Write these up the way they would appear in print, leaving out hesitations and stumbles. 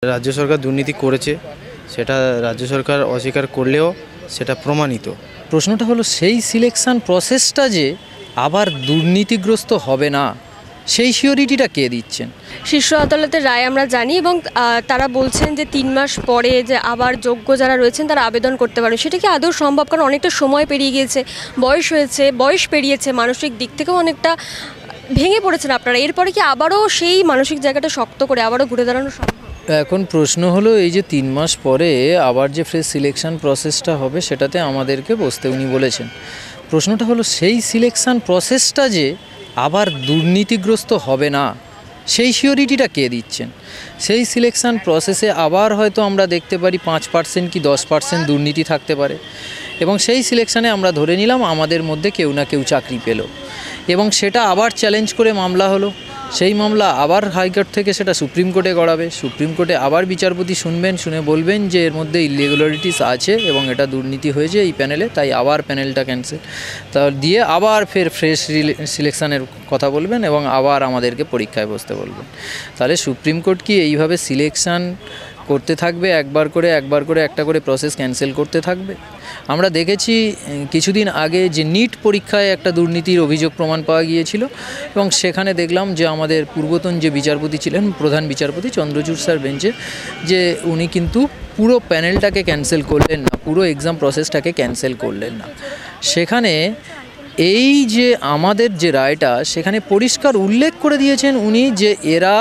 রাজ্য সরকার দুর্নীতি করেছে, সেটা রাজ্য সরকার অস্বীকার করলেও সেটা প্রমাণিত। প্রশ্নটা হলো সেই সিলেকশন প্রসেসটা যে আবার দুর্নীতিগ্রস্ত হবে না, সেই সিওরিটিটা কে দিচ্ছেন? শীর্ষ আদালতের রায় আমরা জানি এবং তারা বলছেন যে 3 মাস পরে যে আবার যোগ্য যারা রয়েছেন তারা আবেদন করতে পারেন। সেটা কি আদৌ সম্ভব? কারণ অনেকটা সময় পেরিয়ে গিয়েছে, বয়স পেরিয়েছে, মানসিক দিক থেকেও অনেকটা ভেঙে পড়েছেন আপনারা। এরপরে কি আবারও সেই মানসিক জায়গাটা শক্ত করে আবারও ঘুরে দাঁড়ানো সম্ভব? এখন প্রশ্ন হলো এই যে 3 মাস পরে আবার যে ফ্রেশ সিলেকশন প্রসেসটা হবে সেটাতে আমাদেরকে বসতে উনি বলেছেন। প্রশ্নটা হলো সেই সিলেকশন প্রসেসটা যে আবার দুর্নীতিগ্রস্ত হবে না, সেই সিওরিটিটা কে দিচ্ছেন? সেই সিলেকশন প্রসেসে আবার হয়তো আমরা দেখতে পারি 5% কি 10% দুর্নীতি থাকতে পারে, এবং সেই সিলেকশানে আমরা ধরে নিলাম আমাদের মধ্যে কেউ না কেউ চাকরি পেল, এবং সেটা আবার চ্যালেঞ্জ করে মামলা হলো। সেই মামলা আবার হাইকোর্ট থেকে সেটা সুপ্রিম কোর্টে গড়াবে, সুপ্রিম কোর্টে আবার বিচারপতি শুনবেন, শুনে বলবেন যে এর মধ্যে ইরেগুলারিটিস আছে এবং এটা দুর্নীতি হয়েছে এই প্যানেলে, তাই আবার প্যানেলটা ক্যান্সেল দিয়ে আবার ফ্রেশ সিলেকশানের কথা বলবেন এবং আবার আমাদেরকে পরীক্ষায় বসতে বলবেন। তাহলে সুপ্রিম কোর্ট কি এইভাবে সিলেকশান করতে থাকবে, একবার করে একটা করে প্রসেস ক্যান্সেল করতে থাকবে? আমরা দেখেছি কিছুদিন আগে যে নিট পরীক্ষায় একটা দুর্নীতির অভিযোগ প্রমাণ পাওয়া গিয়েছিল, এবং সেখানে দেখলাম যে আমাদের পূর্বতন যে বিচারপতি ছিলেন, প্রধান বিচারপতি চন্দ্রচূড় স্যার বেঞ্চে, যে উনি কিন্তু পুরো প্যানেলটাকে ক্যান্সেল করলেন না, পুরো এক্সাম প্রসেসটাকে ক্যান্সেল করলেন না। সেখানে এই যে আমাদের যে রায়টা, সেখানে পরিষ্কার উল্লেখ করে দিয়েছেন উনি যে এরা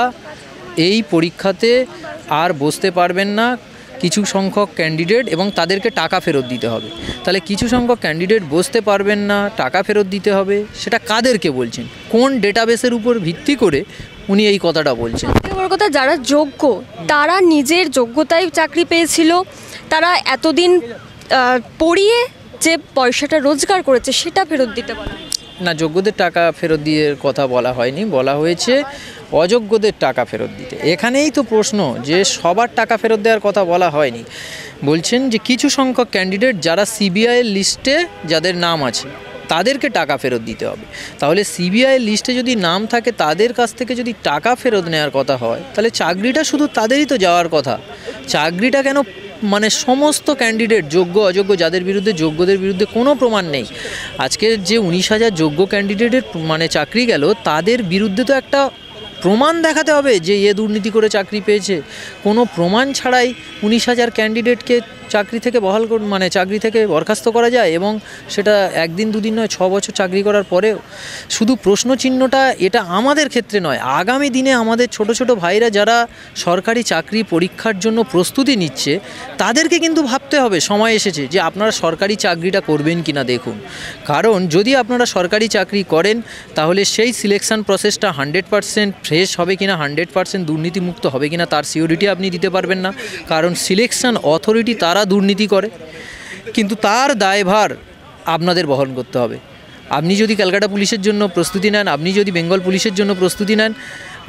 এই পরীক্ষাতে আর বসতে পারবেন না কিছু সংখ্যক ক্যান্ডিডেট, এবং তাদেরকে টাকা ফেরত দিতে হবে। তাহলে কিছু সংখ্যক ক্যান্ডিডেট বসতে পারবেন না, টাকা ফেরত দিতে হবে, সেটা কাদেরকে বলছেন? কোন ডেটাবেসের উপর ভিত্তি করে উনি এই কথাটা বলছেন? বড় কথা, যারা যোগ্য তারা নিজের যোগ্যতায় চাকরি পেয়েছিল, তারা এতদিন পড়িয়ে যে পয়সাটা রোজগার করেছে সেটা ফেরত দিতে পারে না। যোগ্যদের টাকা ফেরত দিয়ে কথা বলা হয়নি, বলা হয়েছে অযোগ্যদের টাকা ফেরত দিতে। এখানেই তো প্রশ্ন, যে সবার টাকা ফেরত দেওয়ার কথা বলা হয়নি। বলছেন যে কিছু সংখ্যক ক্যান্ডিডেট যারা সিবিআইয়ের লিস্টে যাদের নাম আছে তাদেরকে টাকা ফেরত দিতে হবে। তাহলে সিবিআইয়ের লিস্টে যদি নাম থাকে তাদের কাছ থেকে যদি টাকা ফেরত নেওয়ার কথা হয়, তাহলে চাকরিটা শুধু তাদেরই তো যাওয়ার কথা। চাকরিটা কেন মানে সমস্ত ক্যান্ডিডেট, যোগ্য অযোগ্য, যাদের বিরুদ্ধে যোগ্যদের বিরুদ্ধে কোনো প্রমাণ নেই, আজকের যে 19,000 যোগ্য ক্যান্ডিডেটের মানে চাকরি গেল, তাদের বিরুদ্ধে তো একটা প্রমাণ দেখাতে হবে যে এ দুর্নীতি করে চাকরি পেয়েছে। কোনো প্রমাণ ছাড়াই 19,000 ক্যান্ডিডেটকে চাকরি থেকে চাকরি থেকে বরখাস্ত করা যায়, এবং সেটা একদিন দুদিন নয়, 6 বছর চাকরি করার পরেও। শুধু প্রশ্নচিহ্নটা এটা আমাদের ক্ষেত্রে নয়, আগামী দিনে আমাদের ছোট ছোট ভাইরা যারা সরকারি চাকরি পরীক্ষার জন্য প্রস্তুতি নিচ্ছে, তাদেরকে কিন্তু ভাবতে হবে, সময় এসেছে যে আপনারা সরকারি চাকরিটা করবেন কি না দেখুন। কারণ যদি আপনারা সরকারি চাকরি করেন, তাহলে সেই সিলেকশন প্রসেসটা 100% ফ্রেশ হবে কিনা, 100% দুর্নীতিমুক্ত হবে কিনা, তার সিওরিটি আপনি দিতে পারবেন না। কারণ সিলেকশন অথরিটি তারা দুর্নীতি করে, কিন্তু তার দায়ভার আপনাদের বহন করতে হবে। আপনি যদি ক্যালকাটা পুলিশের জন্য প্রস্তুতি নেন, আপনি যদি বেঙ্গল পুলিশের জন্য প্রস্তুতি নেন,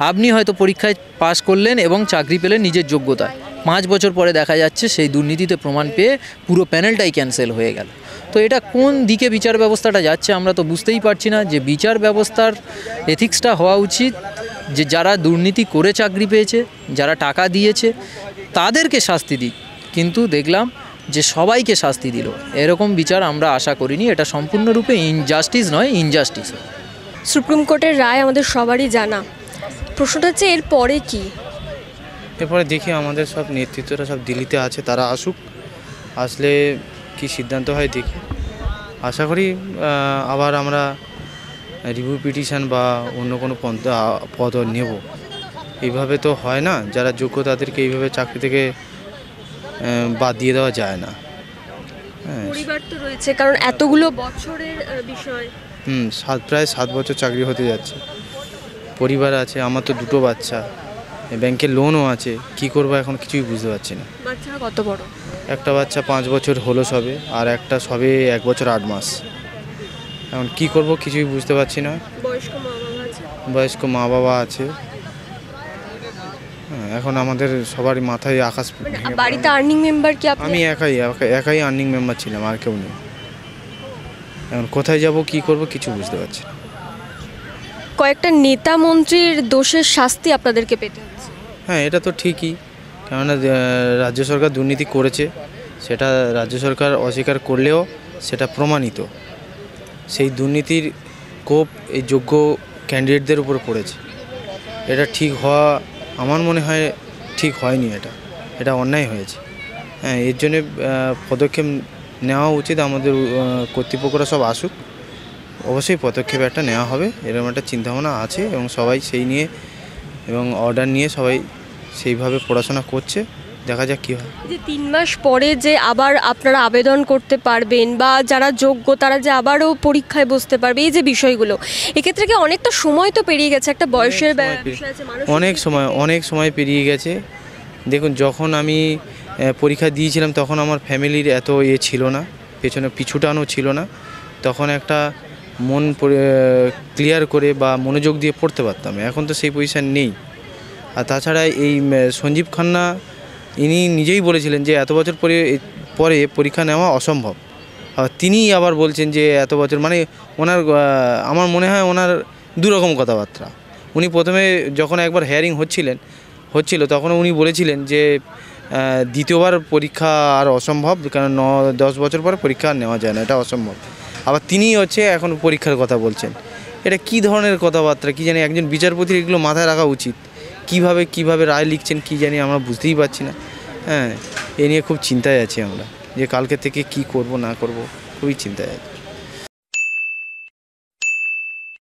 আপনি হয়তো পরীক্ষায় পাস করলেন এবং চাকরি পেলেন নিজের যোগ্যতায়, 5 বছর পরে দেখা যাচ্ছে সেই দুর্নীতিতে প্রমাণ পেয়ে পুরো প্যানেলটাই ক্যান্সেল হয়ে গেল। তো এটা কোন দিকে বিচার ব্যবস্থাটা যাচ্ছে আমরা তো বুঝতেই পারছি না। যে বিচার ব্যবস্থার এথিক্সটা হওয়া উচিত যে যারা দুর্নীতি করে চাকরি পেয়েছে, যারা টাকা দিয়েছে, তাদেরকে শাস্তি দিক, কিন্তু দেখলাম যে সবাইকে শাস্তি দিল। এরকম বিচার আমরা আশা করিনি। এটা সম্পূর্ণরূপে ইনজাস্টিস নয়, ইনজাস্টিস। সুপ্রিম কোর্টের রায় আমাদের সবারই জানা, প্রশ্নটা হচ্ছে এর পরে কি? এরপরে দেখি আমাদের সব নেতৃত্বরা সব দিল্লিতে আছে, তারা আসুক, আসলে কি সিদ্ধান্ত হয় দেখি। আশা করি আবার আমরা রিভিউ পিটিশন বা অন্য কোনো পদ নেব। এইভাবে তো হয় না, যারা যোগ্য তাদেরকে এইভাবে চাকরি থেকে বাদ দিয়ে দেওয়া যায় না। পরিবার তো রয়েছে, কারণ এতগুলো বছরের বিষয়। প্রায় 7 বছর চাকরি হতে যাচ্ছে, পরিবার আছে, আমার তো 2টো বাচ্চা, ব্যাংকের লোনও আছে, কি করবো এখন কিছুই বুঝতে পারছি না। বাচ্চারা কত বড়? একটা বাচ্চা 5 বছর হলো সবে, আর একটা সবে 1 বছর 8 মাস। এখন কি করব কিছুই বুঝতে পারছি না। বয়স্ক মা বাবা আছে। এখন আমাদের সবারই মাথায় আকাশ। বাড়িতে আর্নিং মেম্বার কি আপনি? আমি একাই আর্নিং মেম্বার ছিলাম, আর কেউ নেই। এখন কোথায় যাব, কি করব কিছু বুঝতে পারছি না। কয়েকটা নেতা মন্ত্রীর দোষের শাস্তি আপনাদেরকে পেতে হচ্ছে। হ্যাঁ, এটা তো ঠিকই, কেননা রাজ্য সরকার দুর্নীতি করেছে, সেটা রাজ্য সরকার অস্বীকার করলেও সেটা প্রমাণিত। সেই দুর্নীতির কোপ এই যোগ্য ক্যান্ডিডেটদের উপর পড়েছে। এটা ঠিক হওয়া আমার মনে হয় ঠিক হয়নি, এটা অন্যায় হয়েছে। হ্যাঁ, এর জন্যে পদক্ষেপ নেওয়া উচিত। আমাদের কর্তৃপক্ষরা সব আসুক, অবশ্যই পদক্ষেপ একটা নেওয়া হবে, এরকম একটা চিন্তাভাবনা আছে এবং সবাই সেই নিয়ে এবং অর্ডার নিয়ে সবাই সেইভাবে পড়াশোনা করছে। দেখা যাক কী হয়। যে 3 মাস পরে যে আবার আপনারা আবেদন করতে পারবেন বা যারা যোগ্য তারা যে আবারও পরীক্ষায় বসতে পারবে, এই যে বিষয়গুলো, এক্ষেত্রে কি অনেকটা সময় তো পেরিয়ে গেছে, একটা বয়সের বিষয় আছে, অনেক সময় পেরিয়ে গেছে। দেখুন, যখন আমি পরীক্ষা দিয়েছিলাম তখন আমার ফ্যামিলির এত ছিল না, পেছনে পিছুটানো ছিল না, তখন একটা মন ক্লিয়ার করে বা মনোযোগ দিয়ে পড়তে পারতাম। এখন তো সেই পজিশন নেই। আর তাছাড়া এই সঞ্জীব খান্না ইনি নিজেই বলেছিলেন যে এত বছর পরে পরীক্ষা নেওয়া অসম্ভব। তিনিই আবার বলছেন যে এত বছর, মানে ওনার আমার মনে হয় ওনার দুরকম কথাবার্তা। উনি প্রথমে যখন একবার হেয়ারিং হচ্ছিল তখন উনি বলেছিলেন যে দ্বিতীয়বার পরীক্ষা আর অসম্ভব, কারণ 10 বছর পরে পরীক্ষা আর নেওয়া যায় না, এটা অসম্ভব। আবার তিনিই এখন পরীক্ষার কথা বলছেন। এটা কী ধরনের কথাবার্তা কি জানি, একজন বিচারপতির এগুলো মাথায় রাখা উচিত। কিভাবে রায় লিখছেন কি জানি, আমরা বুঝতেই পারছি না। হ্যাঁ, এ নিয়ে খুব চিন্তায় আছি আমরা, যে কালকে থেকে কি করব না করব, খুবই চিন্তায় আছি।